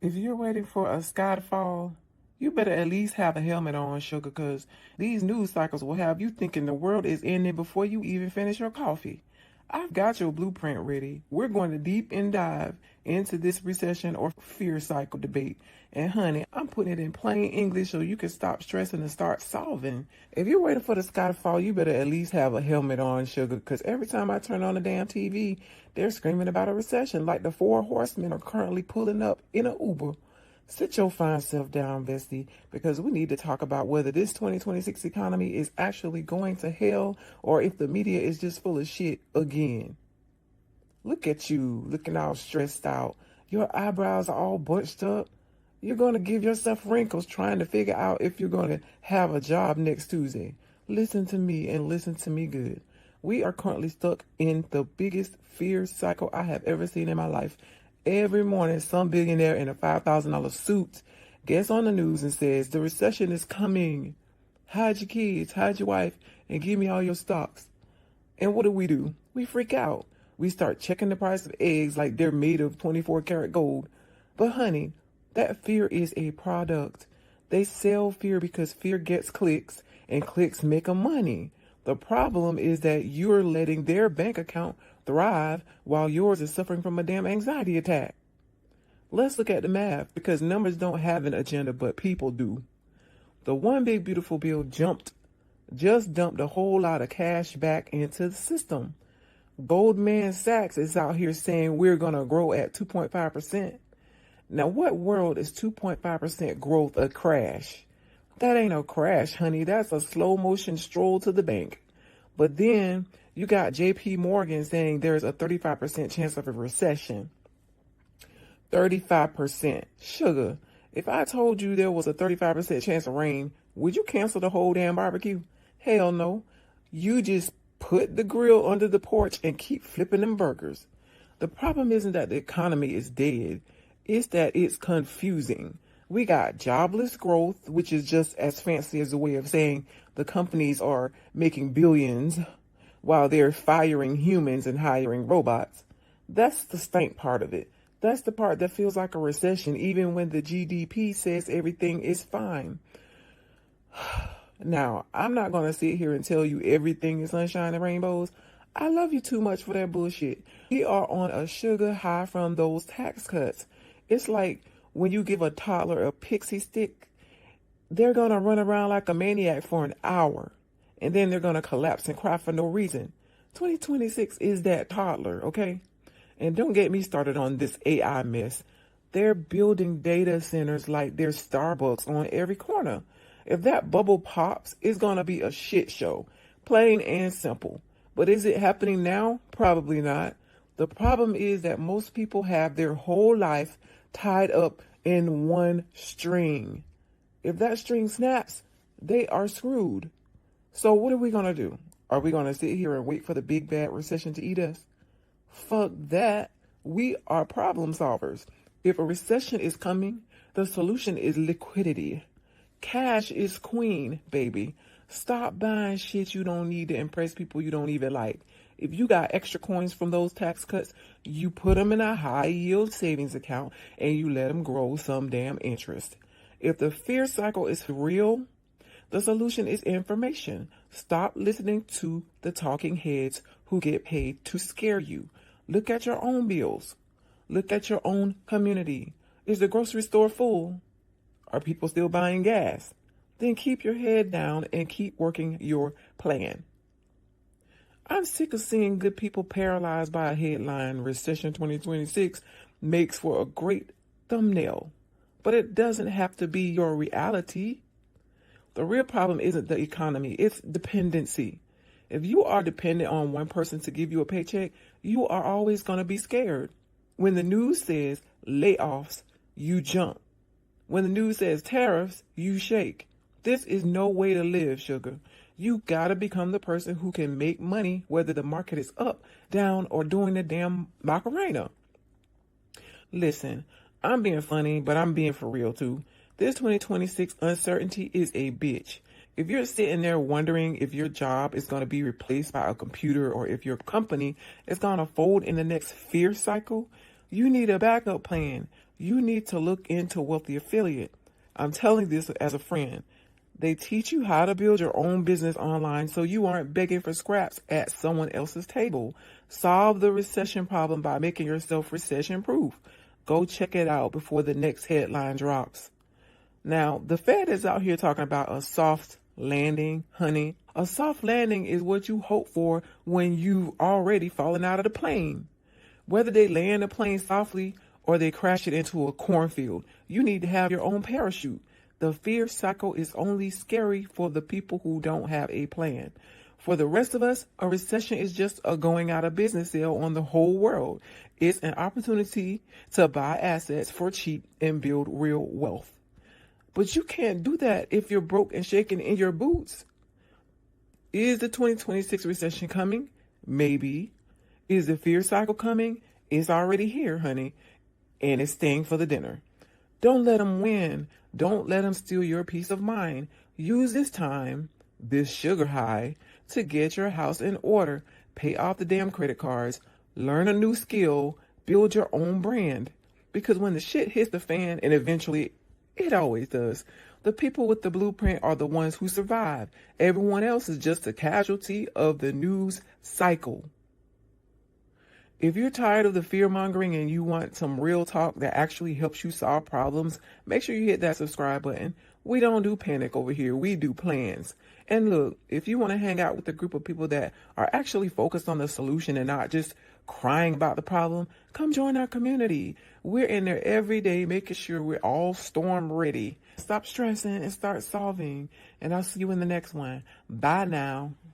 If you're waiting for a sky to fall, you better at least have a helmet on, sugar, because these news cycles will have you thinking the world is ending before you even finish your coffee. I've got your blueprint ready. We're going to deep and dive into this recession or fear cycle debate. And honey, I'm putting it in plain English so you can stop stressing and start solving. If you're waiting for the sky to fall, you better at least have a helmet on, sugar, because every time I turn on the damn TV, they're screaming about a recession like the four horsemen are currently pulling up in an Uber. Sit your fine self down, bestie, because we need to talk about whether this 2026 economy is actually going to hell or if the media is just full of shit again. Look at you, looking all stressed out. Your eyebrows are all bunched up. You're going to give yourself wrinkles trying to figure out if you're going to have a job next Tuesday. Listen to me and listen to me good. We are currently stuck in the biggest fear cycle I have ever seen in my life. Every morning, some billionaire in a $5,000 suit gets on the news and says, the recession is coming. Hide your kids, hide your wife, and give me all your stocks. And what do? We freak out. We start checking the price of eggs like they're made of 24 karat gold. But honey, that fear is a product. They sell fear because fear gets clicks, and clicks make them money. The problem is that you're letting their bank account thrive while yours is suffering from a damn anxiety attack. Let's look at the math, because numbers don't have an agenda, but people do. The one big beautiful bill just dumped a whole lot of cash back into the system. Goldman Sachs is out here saying we're going to grow at 2.5%. Now, what world is 2.5% growth a crash? That ain't a crash, honey. That's a slow motion stroll to the bank. But then you got JP Morgan saying there's a 35% chance of a recession. 35%. Sugar, if I told you there was a 35% chance of rain, would you cancel the whole damn barbecue? Hell no. You just put the grill under the porch and keep flipping them burgers. The problem isn't that the economy is dead. It's that it's confusing. We got jobless growth, which is just as fancy as a way of saying the companies are making billions while they're firing humans and hiring robots. That's the stank part of it. That's the part that feels like a recession, even when the GDP says everything is fine. Now, I'm not going to sit here and tell you everything is sunshine and rainbows. I love you too much for that bullshit. We are on a sugar high from those tax cuts. It's like when you give a toddler a pixie stick, they're going to run around like a maniac for an hour, and then they're going to collapse and cry for no reason. 2026 is that toddler, okay? And don't get me started on this AI mess. They're building data centers like there's Starbucks on every corner. If that bubble pops, it's going to be a shit show, plain and simple. But is it happening now? Probably not. The problem is that most people have their whole life tied up in one string. If that string snaps, they are screwed. So what are we going to do? Are we going to sit here and wait for the big bad recession to eat us? Fuck that. We are problem solvers. If a recession is coming, the solution is liquidity. Cash is queen, baby. Stop buying shit you don't need to impress people you don't even like. If you got extra coins from those tax cuts, you put them in a high yield savings account and you let them grow some damn interest. If the fear cycle is real, the solution is information. Stop listening to the talking heads who get paid to scare you. Look at your own bills. Look at your own community. Is the grocery store full? Are people still buying gas? Then keep your head down and keep working your plan. I'm sick of seeing good people paralyzed by a headline. Recession 2026 makes for a great thumbnail, but it doesn't have to be your reality. The real problem isn't the economy, it's dependency. If you are dependent on one person to give you a paycheck, you are always going to be scared. When the news says layoffs, you jump. When the news says tariffs, you shake. This is no way to live, sugar. You gotta become the person who can make money whether the market is up, down, or doing the damn Macarena. Listen, I'm being funny, but I'm being for real too. This 2026 uncertainty is a bitch. If you're sitting there wondering if your job is going to be replaced by a computer or if your company is going to fold in the next fear cycle, You need a backup plan. You need to look into Wealthy Affiliate. I'm telling this as a friend. They teach you how to build your own business online so you aren't begging for scraps at someone else's table. Solve the recession problem by making yourself recession-proof. Go check it out before the next headline drops. Now, the Fed is out here talking about a soft landing, honey. A soft landing is what you hope for when you've already fallen out of the plane. Whether they land the plane softly or they crash it into a cornfield, you need to have your own parachute. The fear cycle is only scary for the people who don't have a plan. For the rest of us, a recession is just a going out of business sale on the whole world. It's an opportunity to buy assets for cheap and build real wealth. But you can't do that if you're broke and shaking in your boots. Is the 2026 recession coming? Maybe. Is the fear cycle coming? It's already here, honey, and it's staying for the dinner. Don't let them win. Don't let them steal your peace of mind. Use this time, this sugar high, to get your house in order. Pay off the damn credit cards. Learn a new skill. Build your own brand. Because when the shit hits the fan, and eventually it always does, the people with the blueprint are the ones who survive. Everyone else is just a casualty of the news cycle. If you're tired of the fear mongering and you want some real talk that actually helps you solve problems, make sure you hit that subscribe button. We don't do panic over here. We do plans. And look, if you want to hang out with a group of people that are actually focused on the solution and not just crying about the problem, come join our community. We're in there every day making sure we're all storm ready. Stop stressing and start solving. And I'll see you in the next one. Bye now.